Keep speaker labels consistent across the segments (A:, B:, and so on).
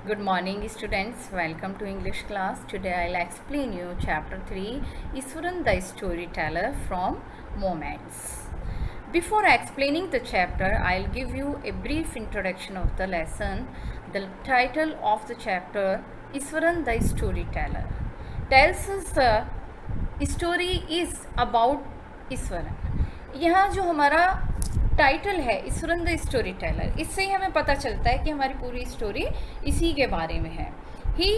A: Good morning students, welcome to English class. Today I'll explain you chapter 3 Iswaran the Storyteller from Moments. Before explaining the chapter, I'll give you a brief introduction of the lesson. The title of the chapter Iswaran the Storyteller tells us the story is about Iswaran. यहाँ जो हमारा title है Eswaran the story Taylor, इससे ही हमें पता चलता है कि हमारी पूरी स्टोरी इसी के बारे में है. He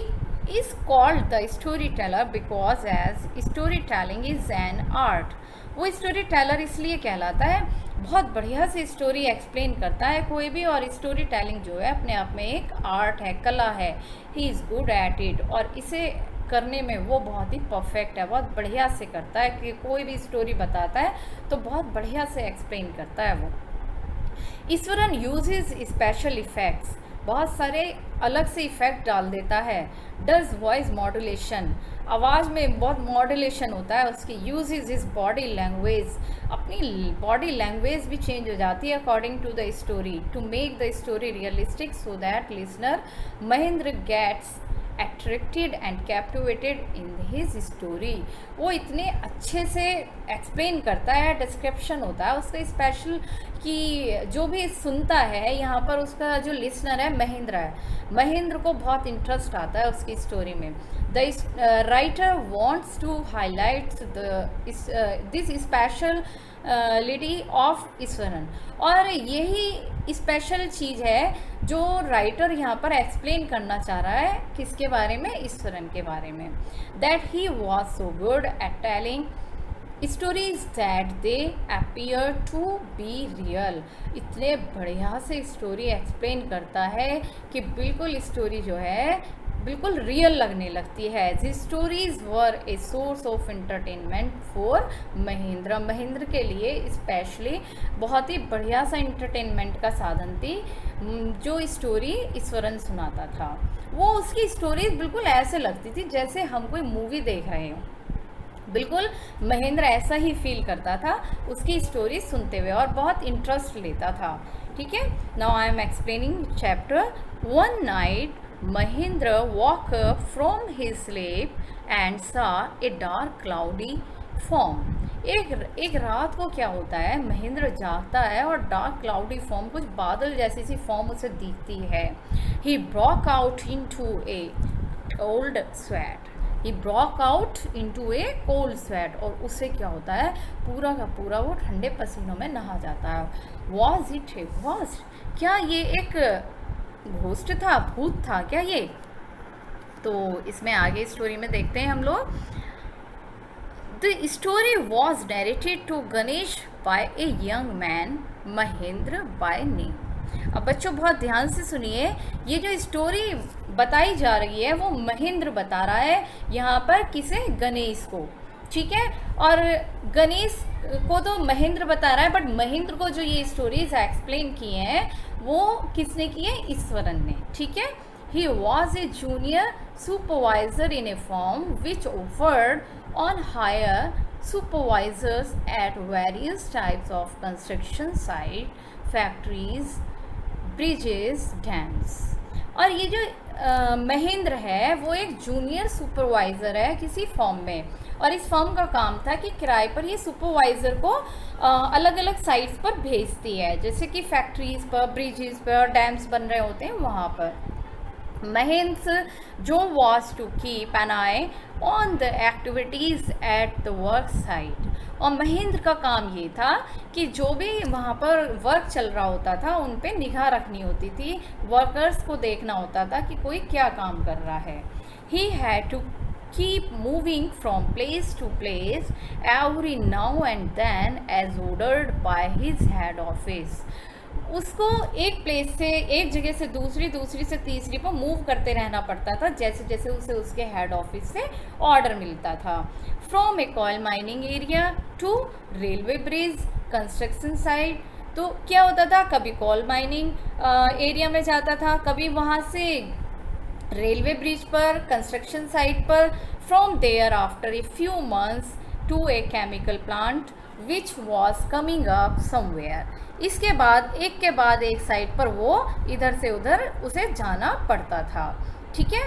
A: is called the story teller because as story telling is an art. वो स्टोरी टेलर इसलिए कहलाता है, बहुत बढ़िया से स्टोरी एक्सप्लेन करता है कोई भी, और स्टोरी टेलिंग जो है अपने आप में एक आर्ट है, कला है. He is good at it, और इसे करने में वो बहुत ही परफेक्ट है, बहुत बढ़िया से करता है कि कोई भी स्टोरी बताता है तो बहुत बढ़िया से एक्सप्लेन करता है वो. ईश्वरन यूजेस स्पेशल इफ़ेक्ट्स, बहुत सारे अलग से इफ़ेक्ट डाल देता है. डज वॉइस मॉड्यूलेशन, आवाज़ में बहुत मॉड्यूलेशन होता है उसकी. यूजेस इज बॉडी लैंग्वेज, अपनी बॉडी लैंग्वेज भी चेंज हो जाती है according to the story, to make the story realistic so that listener Mahendra gets attracted and captivated in his story. वो इतने अच्छे से एक्सप्लेन करता है, डिस्क्रिप्शन होता है उसका स्पेशल, कि जो भी सुनता है यहाँ पर उसका जो लिसनर है महेंद्र है, महेंद्र को बहुत इंटरेस्ट आता है उसकी स्टोरी में. The writer wants to highlight this speciality of Iswaran, और यही स्पेशल चीज़ है जो राइटर यहाँ पर एक्सप्लेन करना चाह रहा है. किसके बारे में? ईश्वरन के बारे में. That he was so good at telling stories that they appear to be real. इतने बढ़िया से स्टोरी एक्सप्लेन करता है कि बिल्कुल स्टोरी जो है बिल्कुल रियल लगने लगती है. This stories were a source of entertainment for Mahendra. Mahendra के लिए स्पेशली बहुत ही बढ़िया सा एंटरटेनमेंट का साधन थी जो स्टोरी ईश्वरन सुनाता था. वो उसकी स्टोरीज बिल्कुल ऐसे लगती थी जैसे हम कोई मूवी देख रहे हों. बिल्कुल महेंद्र ऐसा ही फील करता था उसकी स्टोरी सुनते हुए और बहुत इंटरेस्ट लेता था. ठीक है, now I am explaining chapter. One night Mahendra woke up from his sleep and saw a dark cloudy form. एक रात को क्या होता है, महेंद्र जागता है और डार्क क्लाउडी फॉर्म, कुछ बादल जैसी सी फॉर्म उसे दिखती है. He broke out into a cold sweat. He broke out into a cold sweat. और उससे क्या होता है, पूरा का पूरा वो ठंडे पसीनों में नहा जाता है. Was it a ghost? क्या ये एक घोस्ट था, भूत था क्या ये? तो इसमें आगे स्टोरी में देखते हैं हम लोग. The story was narrated to Ganesh by a young man Mahendra by name. अब बच्चों बहुत ध्यान से सुनिए, ये जो स्टोरी बताई जा रही है वो महेंद्र बता रहा है यहाँ पर. किसे? गणेश को. ठीक है, और गणेश को तो महेंद्र बता रहा है, बट महेंद्र को जो ये स्टोरीज एक्सप्लेन किए हैं वो किसने किए? ईश्वरन ने. ठीक है. He was a junior supervisor in a firm which offered on hire supervisors at various types of construction site, factories, bridges, dams. और ये जो महेंद्र है वो एक जूनियर सुपरवाइज़र है किसी फॉर्म में, और इस फॉर्म का काम था कि किराए पर ये सुपरवाइज़र को अलग अलग साइट्स पर भेजती है, जैसे कि फैक्ट्रीज़ पर, ब्रिजेस पर, डैम्स बन रहे होते हैं वहाँ पर. महेंद्र जो was to keep an eye on the activities at the work site. और महेंद्र का काम ये था कि जो भी वहाँ पर वर्क चल रहा होता था उन पे निगाह रखनी होती थी, वर्कर्स को देखना होता था कि कोई क्या काम कर रहा है. He had to keep moving from place to place every now and then as ordered by his head office. उसको एक प्लेस से, एक जगह से दूसरी, दूसरी से तीसरी पर मूव करते रहना पड़ता था जैसे जैसे उसे उसके हेड ऑफिस से ऑर्डर मिलता था. From a coal mining area to railway bridge construction site. तो क्या होता था, कभी कॉल माइनिंग एरिया में जाता था, कभी वहाँ से रेलवे ब्रिज पर, कंस्ट्रक्शन साइट पर. From there after a few months to a chemical plant which was coming up somewhere. इसके बाद एक साइड पर वो इधर से उधर उसे जाना पड़ता था। ठीक है,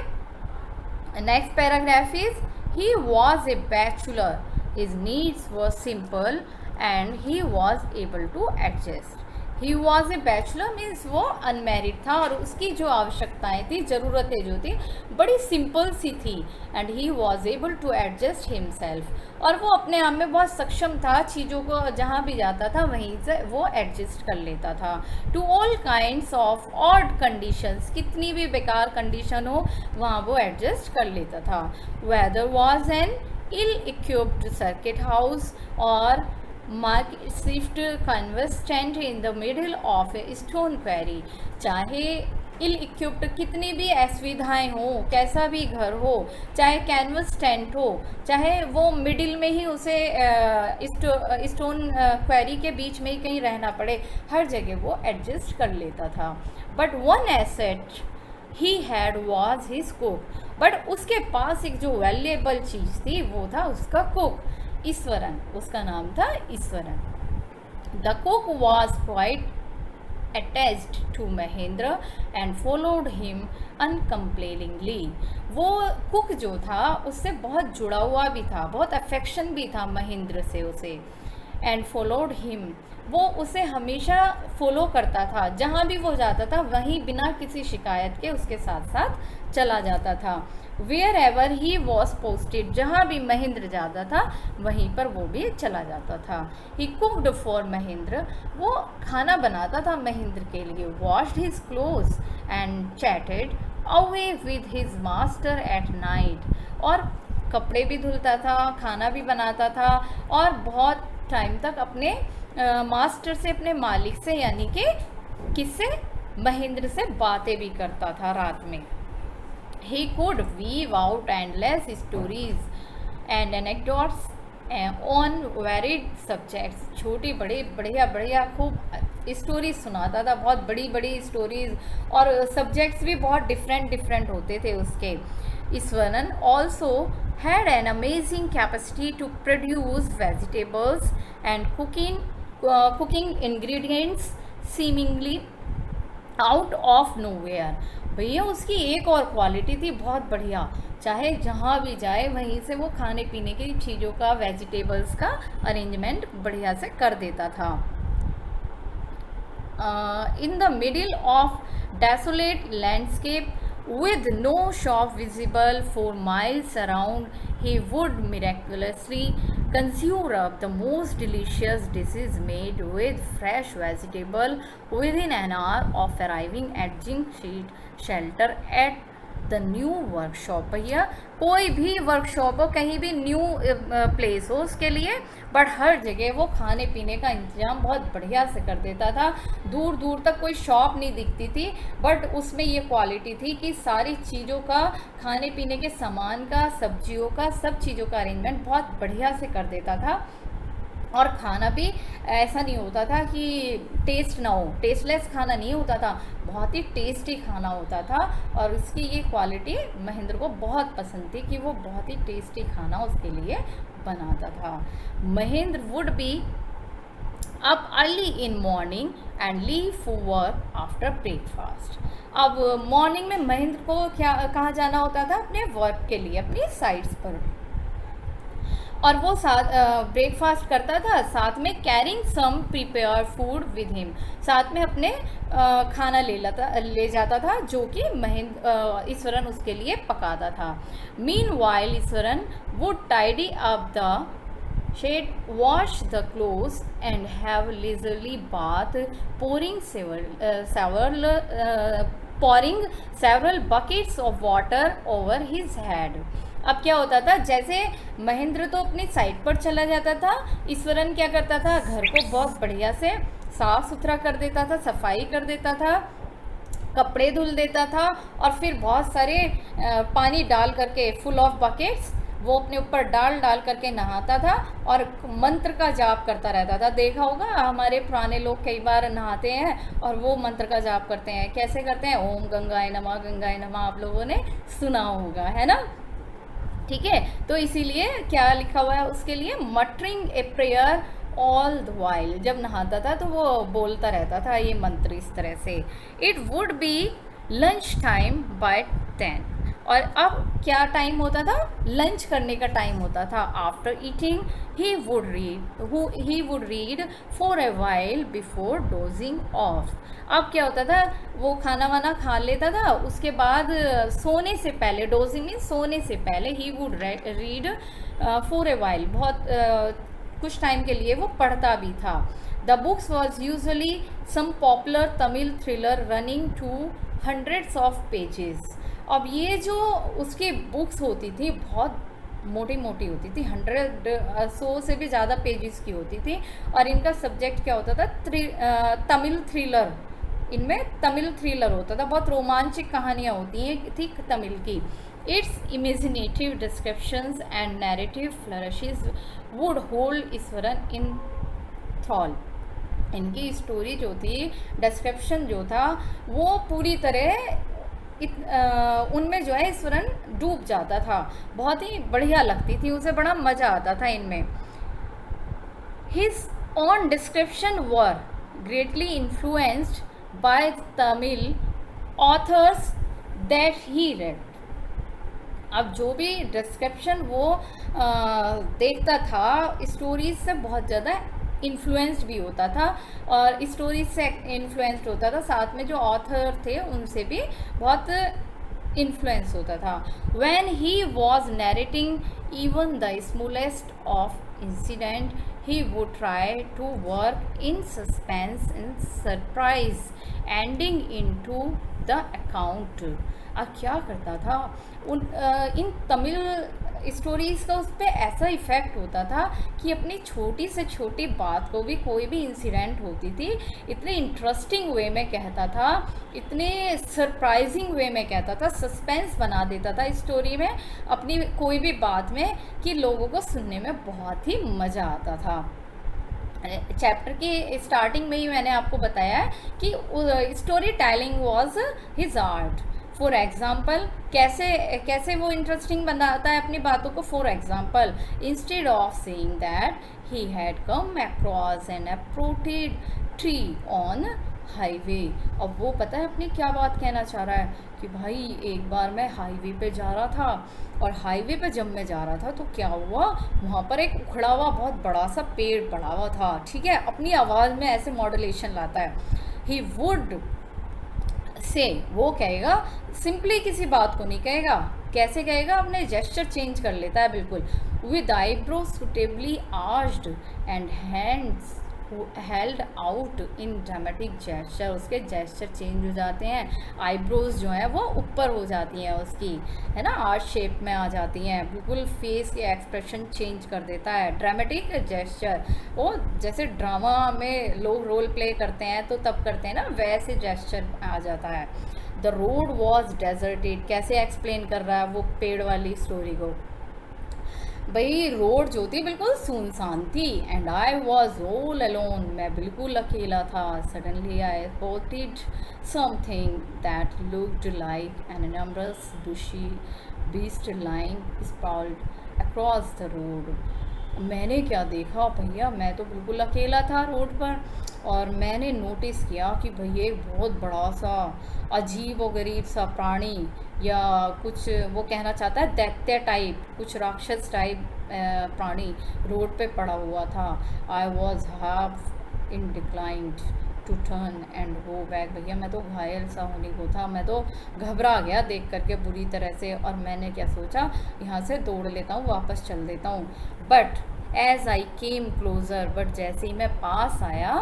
A: next paragraph is he was a bachelor, his needs were simple and he was able to adjust. He was a bachelor means वो अनमेरिड था और उसकी जो आवश्यकताएं थी, ज़रूरतें जो थी, बड़ी सिंपल सी थी। And he was able to adjust himself, और वो अपने आप में बहुत सक्षम था, चीज़ों को जहाँ भी जाता था वहीं से वो एडजस्ट कर लेता था। To all kinds of odd conditions, कितनी भी बेकार कंडीशन हो वहाँ वो एडजस्ट कर लेता था। Whether was an ill equipped circuit house और makeshift canvas tent in the middle of a stone quarry, चाहे इल इक्विप्ड कितनी भी असुविधाएं हो, कैसा भी घर हो, चाहे कैनवस टेंट हो, चाहे वो मिडिल में ही उसे स्टोन क्वेरी के बीच में ही कहीं रहना पड़े, हर जगह वो एडजस्ट कर लेता था। But one asset he had was his cook, but उसके पास एक जो वैल्यूएबल चीज़ थी वो था उसका कुक, ईश्वरन, उसका नाम था Eswaran. The cook was quite attached to Mahendra and followed him uncomplainingly. वो कुक जो था उससे बहुत जुड़ा हुआ भी था, बहुत अफेक्शन भी था महेंद्र से उसे। एंड फॉलोड हिम, वो उसे हमेशा फॉलो करता था, जहाँ भी वो जाता था वहीं बिना किसी शिकायत के उसके साथ साथ चला जाता था। Wherever he was posted, जहाँ भी महेंद्र जाता था वहीं पर वो भी चला जाता था। ही कुक्ड फॉर महेंद्र, वो खाना बनाता था महेंद्र के लिए। Washed his clothes and chatted away with his master at night, और कपड़े भी धुलता था, खाना भी बनाता था और बहुत टाइम तक अपने मास्टर से, अपने मालिक से, यानी कि किससे, महेंद्र से बातें भी करता था रात में। He could weave out endless stories and anecdotes on varied subjects, छोटी बड़ी बढ़िया खूब स्टोरीज सुनाता था, बहुत बड़ी बड़ी स्टोरीज, और सब्जेक्ट्स भी बहुत डिफरेंट होते थे उसके। Eswaran also had an amazing capacity to produce vegetables and cooking ingredients seemingly out of nowhere. भैया उसकी एक और क्वालिटी थी बहुत बढ़िया, चाहे जहाँ भी जाए वहीं से वो खाने पीने की चीज़ों का, वेजिटेबल्स का अरेंजमेंट बढ़िया से कर देता था। In the middle of desolate landscape with no shop visible for miles around, he would miraculously conjure up the most delicious dishes made with fresh vegetable within an hour of arriving at Jinksheet shelter at the new workshop. भैया कोई भी workshop हो, कहीं भी new place हो उसके लिए, but हर जगह वो खाने पीने का इंतजाम बहुत बढ़िया से कर देता था। दूर दूर तक कोई शॉप नहीं दिखती थी, बट उसमें ये क्वालिटी थी कि सारी चीज़ों का, खाने पीने के सामान का, सब्जियों का, सब चीज़ों का अरेंजमेंट बहुत बढ़िया से कर देता था। और खाना भी ऐसा नहीं होता था कि टेस्ट ना हो, टेस्टलेस खाना नहीं होता था, बहुत ही टेस्टी खाना होता था। और उसकी ये क्वालिटी महेंद्र को बहुत पसंद थी कि वो बहुत ही टेस्टी खाना उसके लिए बनाता था। Mahendra would be up early in morning and leave for work after breakfast. अब मॉर्निंग में महेंद्र को कहाँ जाना होता था? अपने वर्क के लिए, अपनी साइट्स पर, और वो साथ ब्रेकफास्ट करता था, साथ में carrying some prepare food with him, साथ में अपने खाना ले जाता था जो कि ईश्वरन उसके लिए पकाता था। Meanwhile Eswaran would tidy up the shed, wash the clothes and have leisurely bath, pouring several buckets of water over his head। अब क्या होता था, जैसे महेंद्र तो अपनी साइड पर चला जाता था, ईश्वरन क्या करता था, घर को बहुत बढ़िया से साफ सुथरा कर देता था, सफाई कर देता था, कपड़े धुल देता था, और फिर बहुत सारे पानी डाल करके, फुल ऑफ बकेट्स वो अपने ऊपर डाल करके नहाता था और मंत्र का जाप करता रहता था। देखा होगा हमारे पुराने लोग कई बार नहाते हैं और वो मंत्र का जाप करते हैं। कैसे करते हैं? ओम गंगाय नमः, गंगाय नमः, आप लोगों ने सुना होगा, है ना? ठीक है, तो इसीलिए क्या लिखा हुआ है उसके लिए? Muttering a prayer all the while, जब नहाता था तो वो बोलता रहता था ये मंत्र इस तरह से। It would be lunch time by 10, और अब क्या टाइम होता था, लंच करने का टाइम होता था। After eating he would read for a while before dosing of. अब क्या होता था, वो खाना वाना खा लेता था, उसके बाद सोने से पहले, डोजिंग मीन सोने से पहले, he would read for a while, बहुत कुछ टाइम के लिए वो पढ़ता भी था। The books was usually some popular Tamil thriller running to hundreds of pages. अब ये जो उसकी बुक्स होती थी बहुत मोटी मोटी होती थी, 100 से भी ज़्यादा पेजेस की होती थी, और इनका सब्जेक्ट क्या होता था, तमिल थ्रिलर। इनमें तमिल थ्रिलर होता था, बहुत रोमांचक कहानियाँ होती हैं थी तमिल की। Its imaginative descriptions and narrative flourishes would hold Eswaran in thrall. इनकी स्टोरी जो थी, डिस्क्रिप्शन जो था, वो पूरी तरह उनमें जो है ईश्वरन डूब जाता था, बहुत ही बढ़िया लगती थी उसे, बड़ा मज़ा आता था इनमें। His own description were greatly influenced by Tamil authors that he red. अब जो भी डिस्क्रिप्शन वो देखता था, स्टोरीज से बहुत ज़्यादा इन्फ्लुएंस्ड भी होता था, और स्टोरीज से इन्फ्लुएंस्ड होता था, साथ में जो ऑथर थे उनसे भी बहुत इन्फ्लुएंस होता था। When he was narrating even the smallest of incident he would try to work in suspense in surprise ending into the account. अब क्या करता था, इन तमिल स्टोरीज़ का उस पर ऐसा इफ़ेक्ट होता था कि अपनी छोटी से छोटी बात को भी, कोई भी इंसिडेंट होती थी, इतने इंटरेस्टिंग वे में कहता था, इतने सरप्राइजिंग वे में कहता था, सस्पेंस बना देता था स्टोरी में अपनी कोई भी बात में, कि लोगों को सुनने में बहुत ही मज़ा आता था। चैप्टर की स्टार्टिंग में ही मैंने आपको बताया कि story telling was his art. For example, कैसे वो इंटरेस्टिंग बनाता है अपनी बातों को। For example, instead of saying that he had come across an uprooted tree on highway. अब वो पता है अपनी क्या बात कहना चाह रहा है, कि भाई एक बार मैं हाईवे पे जा रहा था, और हाईवे पे जब मैं जा रहा था तो क्या हुआ, वहाँ पर एक उखड़ा हुआ बहुत बड़ा सा पेड़ पड़ा हुआ था। ठीक है, अपनी आवाज़ में ऐसे मॉड्यूलेशन लाता है। ही वुड से, वो कहेगा, सिंपली किसी बात को नहीं कहेगा, कैसे कहेगा, अपने जेस्चर चेंज कर लेता है बिल्कुल। With eyebrow suitably arched and hands held out in dramatic gesture. उसके जेस्चर चेंज हो जाते हैं, आईब्रोज जो है वो ऊपर हो जाती हैं उसकी, है ना, आर्च शेप में आ जाती हैं, बिल्कुल फेस के एक्सप्रेशन चेंज कर देता है। ड्रामेटिक जेस्चर, वो जैसे ड्रामा में लोग रोल प्ले करते हैं तो तब करते हैं ना, वैसे जेस्चर आ जाता है। द रोड वॉज डेजर्टेड, कैसे एक्सप्लेन कर रहा है वो पेड़ वाली स्टोरी को, भाई रोड जो थी बिल्कुल सुनसान थी। And I was all alone, मैं बिल्कुल अकेला था। Suddenly I spotted something that looked like an enormous bushy beast lying sprawled across the road. मैंने क्या देखा भैया, मैं तो बिल्कुल अकेला था रोड पर, और मैंने नोटिस किया कि भैया एक बहुत बड़ा सा अजीब और गरीब सा प्राणी, या कुछ वो कहना चाहता है दैत्य टाइप, कुछ राक्षस टाइप प्राणी रोड पे पड़ा हुआ था। I was half in declined to turn and go back. भैया मैं तो घायल सा होने को था, मैं तो घबरा गया देख करके बुरी तरह से, और मैंने क्या सोचा, यहाँ से दौड़ लेता हूँ, वापस चल देता हूँ। But as I came closer, but जैसे ही मैं पास आया,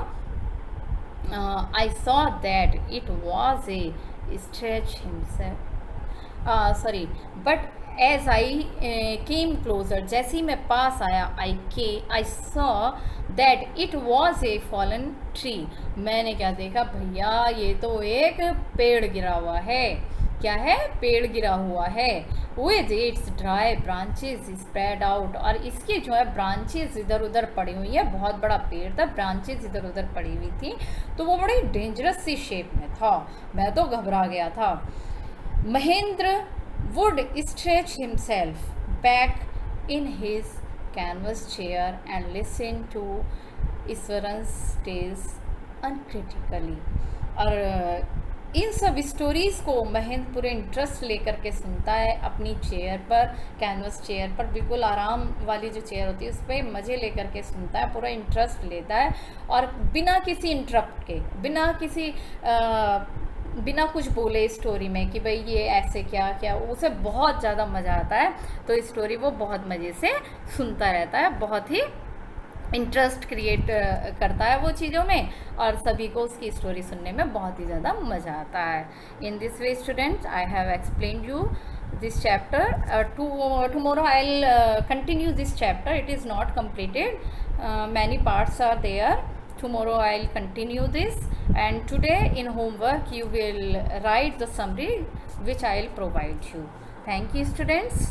A: I saw that it was a stretch himself, but as I came closer, जैसे ही मैं पास आया, I saw that it was a fallen tree. मैंने क्या देखा भैया, ये तो एक पेड़ गिरा हुआ है। क्या है, पेड़ गिरा हुआ है। With its dry branches spread out, और इसकी जो है ब्रांचेस इधर उधर पड़ी हुई है, बहुत बड़ा पेड़ था, ब्रांचेस इधर उधर पड़ी हुई थी, तो वो बड़ी डेंजरस सी शेप में था। मैं तो घबरा गया था। Mahendra would stretch himself back in his canvas chair and listen to Eswaran stage uncritically. और इन सब स्टोरीज़ को महेंद्र पूरे इंटरेस्ट लेकर के सुनता है अपनी चेयर पर, कैनवस चेयर पर, बिल्कुल आराम वाली जो चेयर होती है उस पर मज़े लेकर के सुनता है, पूरा इंटरेस्ट लेता है और बिना किसी इंटरप्ट के, बिना कुछ बोले स्टोरी में कि भाई ये ऐसे क्या क्या, उसे बहुत ज़्यादा मज़ा आता है। तो स्टोरी वो बहुत मज़े से सुनता रहता है, बहुत ही इंटरेस्ट क्रिएट करता है वो चीज़ों में, और सभी को उसकी स्टोरी सुनने में बहुत ही ज़्यादा मज़ा आता है। In this way students, I have explain you this chapter. Tomorrow I'll continue this chapter. It is not completed, many parts are there. Tomorrow I'll continue this, and today in homework you will write the summary which I'll provide you. Thank you students.